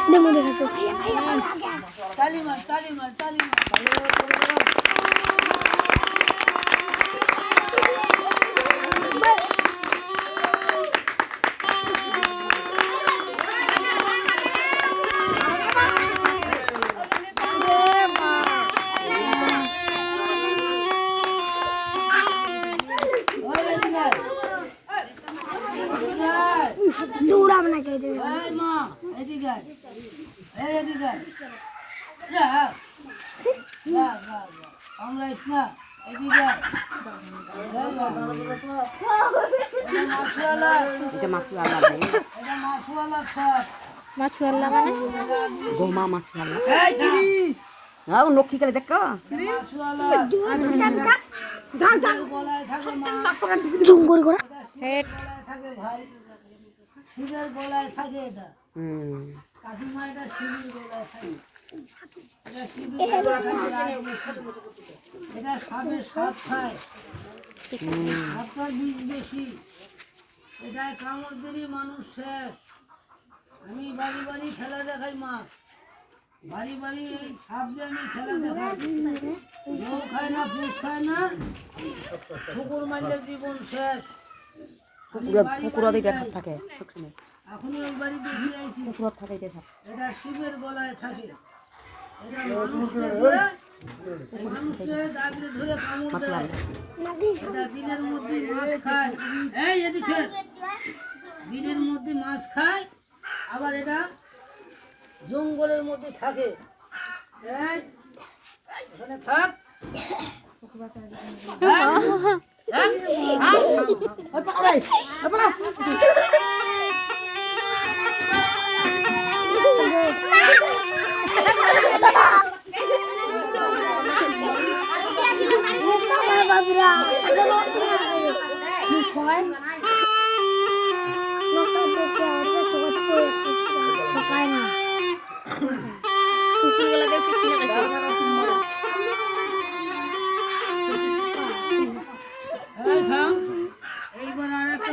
Demo দেখাছো তালি মার জোড়া বানা কে দে এই মা এদিকে এদিকে আমরা ইসনা এদিকে এটা মাছওয়ালা মাছওয়ালা মানে গোমা মাছওয়ালা ও লক্ষ্মী কালে দেখ জুম করে করে হেড থাকে ভাই শিবের গলায় থাকে এটা কাকিমা এটা শিবের গলায় থাকে এটা শিবের গলায় থাকে এটা সাপের সাপ খায় সাপটার বিষ বেশি এটা কামড় দিলে মানুষ শেষ আমি বাড়ি বাড়ি খেলা দেখাই মা বাড়ি বাড়ি এই সাপ দিয়ে আমি খেলা দেখাই কেউ খায় না পুষ খায় না কুকুর মারলে জীবন শেষ পুকুরত এটা থাকে সবসময় এখনই ওই বাড়ি দেখি আইছি পুকুরত থাকে এটা এটা শিবের গলায় থাকে এটা মানুষকে দাবিতে ধরে কামড় দেয় এটা বিলের মধ্যে মাছ খায় এই এদিকে বিলের মধ্যে মাছ খায় আবার এটা জঙ্গলের মধ্যে থাকে এই এখানে থাক এইবার আর একটা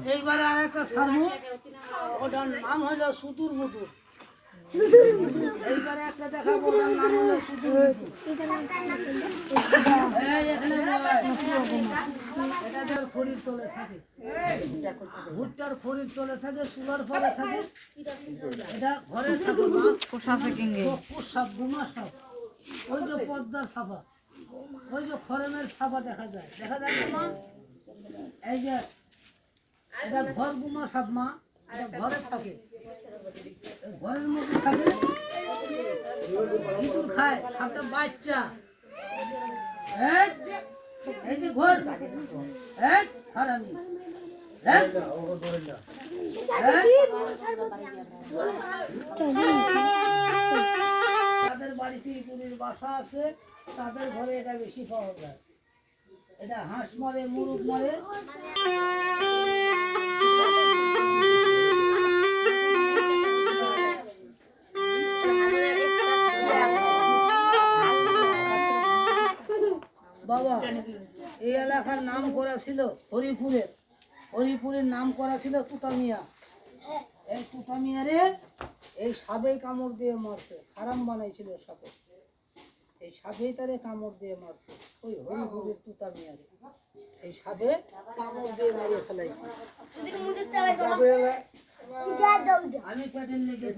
এইবারে আর একটা সারবো ওটার নাম হলো সুদূর বুদুর এইবারে একটা দেখাবো ওটার নাম হলো সুদূর এটা খড়ির তলে থাকে ভুট্টার খড়ির তলে থাকে চুলার পরে থাকে এটা ঘরে থাকে সাপ গুমা সাপ ওই যে পদ্মার সাপা ওই যে খরমের ছাপা দেখা যায় মা এই যে এটা ঘর গুমা সাপ মা এটা ঘরে থাকে ঘরের মধ্যে থাকে ইঁদুর খায় সাপটা বাচ্চা এই যে ঘর হারামি তাদের বাড়িতে ইঁদুরের বাসা আছে তাদের ঘরে এটা বেশি পাওয়া যায় এটা হাঁস মরে মুরগ মরে বাবা এই এলাকার নাম করা ছিল হরিপুরের নাম করা ছিল তুতামিয়া এই তুতামিয়ারে এই সাপে কামড় দিয়ে মারছে হারাম বানাইছিল সাপে এই সাপে তারে কামড় দিয়ে মারছে ওই হরিপুরের তুতামিয়ারে এই সাপে কামড় দিয়ে মেরে ফেলাইছে আমি প্যাটেল লেগে